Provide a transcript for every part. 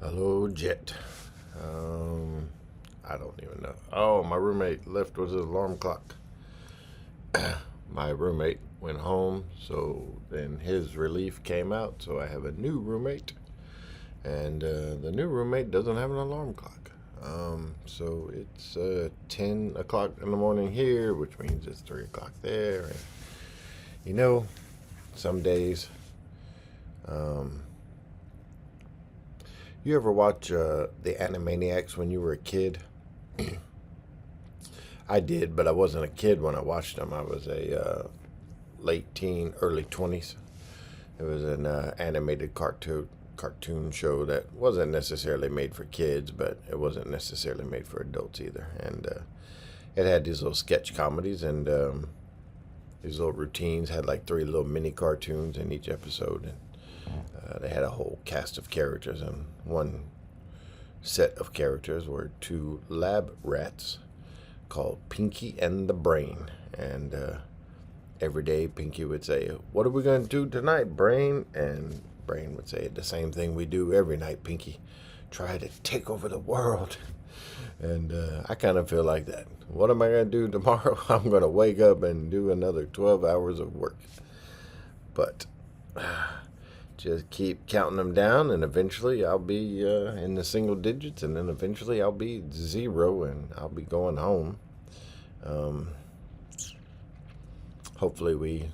Hello, Jet. I don't even know. Oh, my roommate left with his alarm clock. My roommate went home, so then his relief came out, so I have a new roommate. And the new roommate doesn't have an alarm clock. So it's 10 o'clock in the morning here, which means it's 3 o'clock there. And, you know, some days, um, you ever watch the Animaniacs when you were a kid? I did, but I wasn't a kid when I watched them. I was a late teen, early 20s. It was an animated cartoon show that wasn't necessarily made for kids, but it wasn't necessarily made for adults either. And it had these little sketch comedies and these little routines. Had like three little mini cartoons in each episode, and they had a whole cast of characters, and one set of characters were two lab rats called Pinky and the Brain. And every day Pinky would say, "What are we going to do tonight, Brain?" And Brain would say, "The same thing we do every night, Pinky. Try to take over the world." And I kind of feel like that. What am I going to do tomorrow? I'm going to wake up and do another 12 hours of work. But just keep counting them down, and eventually I'll be in the single digits, and then eventually I'll be zero, and I'll be going home. Um, Hopefully, we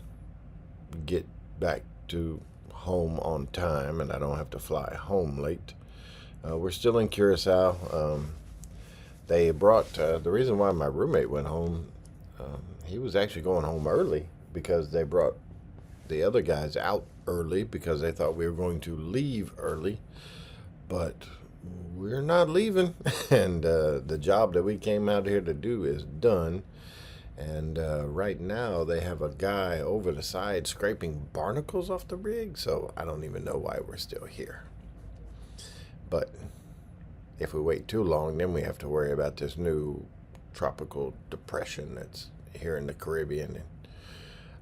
get back to home on time, and I don't have to fly home late. We're still in Curacao. They brought the reason why my roommate went home. He was actually going home early because they brought the other guys out early because they thought we were going to leave early, but we're not leaving. And the job that we came out here to do is done. And right now they have a guy over the side scraping barnacles off the rig, so I don't even know why we're still here. But if we wait too long, then we have to worry about this new tropical depression that's here in the Caribbean. And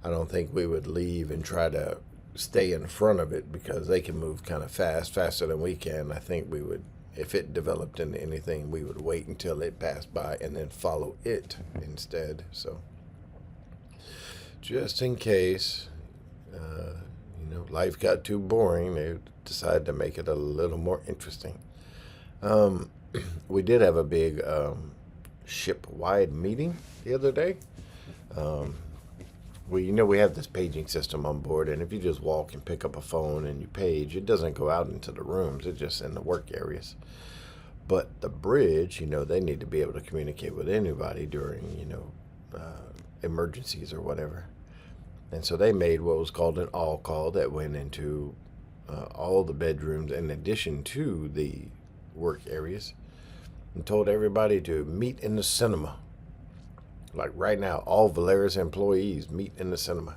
I don't think we would leave and try to stay in front of it because they can move kind of fast, faster than we can. I think we would, if it developed into anything, we would wait until it passed by and then follow it instead. So, just in case, life got too boring, they decided to make it a little more interesting. Um, we did have a big ship-wide meeting the other day. Um, we have this paging system on board, and if you just walk and pick up a phone and you page, it doesn't go out into the rooms. It's just in the work areas. But the bridge, they need to be able to communicate with anybody during, emergencies or whatever. And so they made what was called an all call that went into all the bedrooms in addition to the work areas, and told everybody to meet in the cinema. Like right now, all Valeris employees meet in the cinema.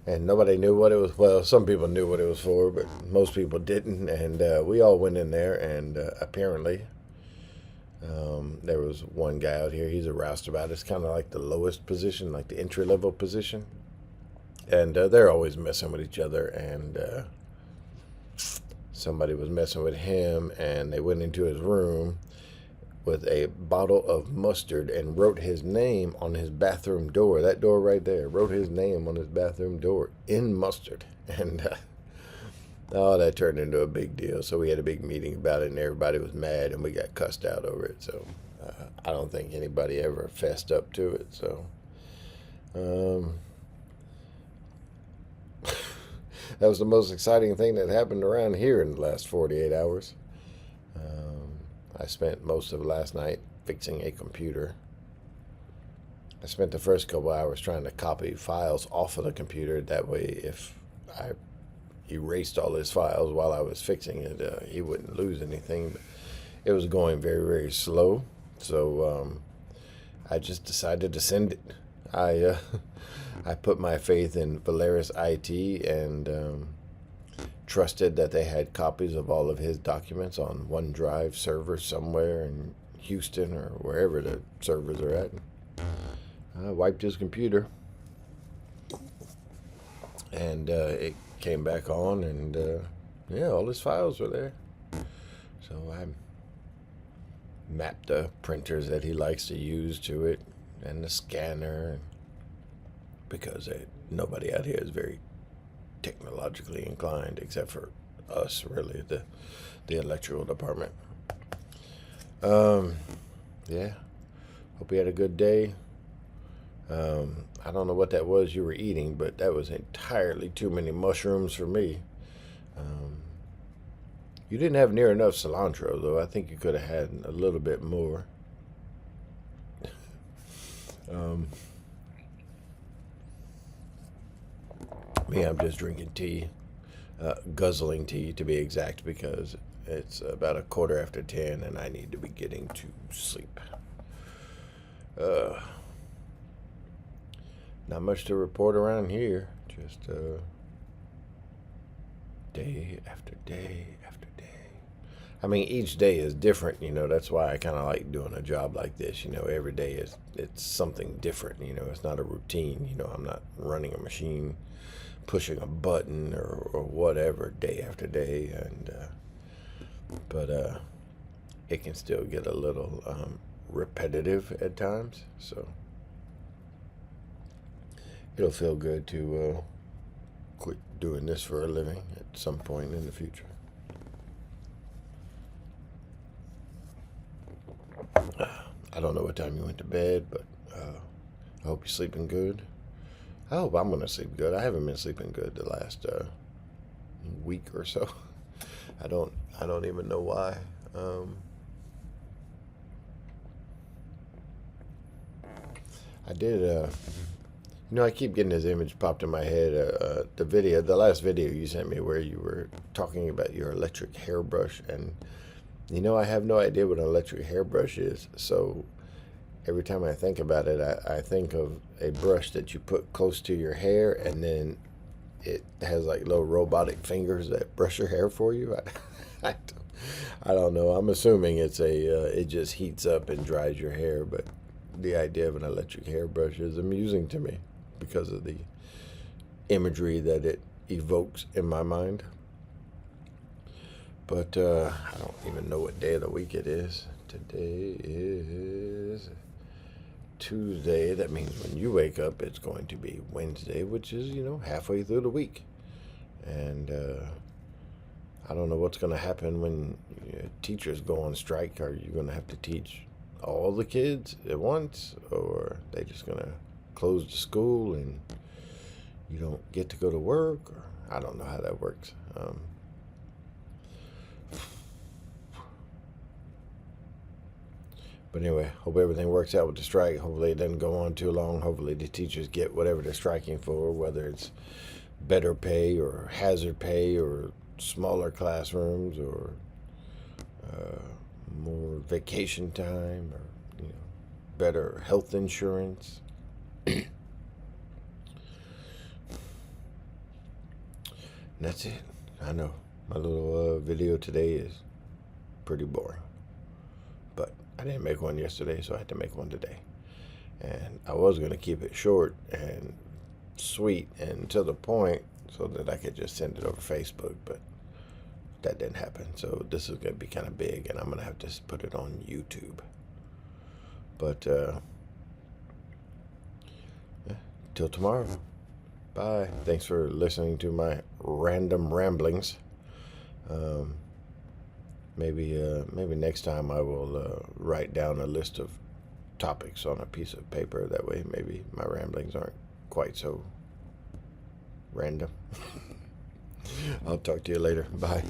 And nobody knew what it was. Well, some people knew what it was for, but most people didn't. And we all went in there, and apparently there was one guy out here. He's a roustabout. It's kind of like the lowest position, like the entry-level position. And they're always messing with each other. And somebody was messing with him, and they went into his room with a bottle of mustard and wrote his name on his bathroom door. That door right there, wrote his name on his bathroom door in mustard. And that turned into a big deal. So we had a big meeting about it, and everybody was mad, and we got cussed out over it. So I don't think anybody ever fessed up to it. So that was the most exciting thing that happened around here in the last 48 hours. I spent most of last night fixing a computer. I spent the first couple hours trying to copy files off of the computer. That way, if I erased all his files while I was fixing it, he wouldn't lose anything. But it was going very, very slow. So I just decided to send it. I put my faith in Valeris IT and trusted that they had copies of all of his documents on OneDrive server somewhere in Houston or wherever the servers are at. I wiped his computer, and it came back on, and yeah, all his files were there. So I mapped the printers that he likes to use to it, and the scanner, because nobody out here is very technologically inclined except for us, really, the electrical department. Yeah. Hope you had a good day. I don't know what that was you were eating, but that was entirely too many mushrooms for me. You didn't have near enough cilantro, though. I think you could have had a little bit more. Me, I'm just drinking tea, guzzling tea to be exact, because it's about 10:15 and I need to be getting to sleep. Not much to report around here. Just day after day after day. I mean, each day is different, That's why I kind of like doing a job like this. Every day it's something different. It's not a routine. I'm not running a machine, pushing a button or whatever day after day, but it can still get a little repetitive at times. So it'll feel good to quit doing this for a living at some point in the future. I don't know what time you went to bed, but I hope you're sleeping good. I hope I'm gonna sleep good. I haven't been sleeping good the last week or so. I don't even know why. I did. I keep getting this image popped in my head. The last video you sent me, where you were talking about your electric hairbrush, and I have no idea what an electric hairbrush is. So every time I think about it, I think of a brush that you put close to your hair, and then it has like little robotic fingers that brush your hair for you. I don't know. I'm assuming it just heats up and dries your hair, but the idea of an electric hairbrush is amusing to me because of the imagery that it evokes in my mind. But I don't even know what day of the week it is. Today is Tuesday. That means when you wake up, it's going to be Wednesday, which is, halfway through the week. And I don't know what's going to happen when teachers go on strike. Are you going to have to teach all the kids at once, or are they just going to close the school and you don't get to go to work? Or I don't know how that works. But anyway, hope everything works out with the strike. Hopefully it doesn't go on too long. Hopefully the teachers get whatever they're striking for, whether it's better pay or hazard pay or smaller classrooms or more vacation time or better health insurance. And that's it. I know my little video today is pretty boring, but I didn't make one yesterday, so I had to make one today. And I was going to keep it short and sweet and to the point so that I could just send it over Facebook, but that didn't happen. So this is going to be kind of big, and I'm going to have to put it on YouTube. But till tomorrow. Bye. Thanks for listening to my random ramblings. Maybe next time I will write down a list of topics on a piece of paper. That way maybe my ramblings aren't quite so random. I'll talk to you later. Bye.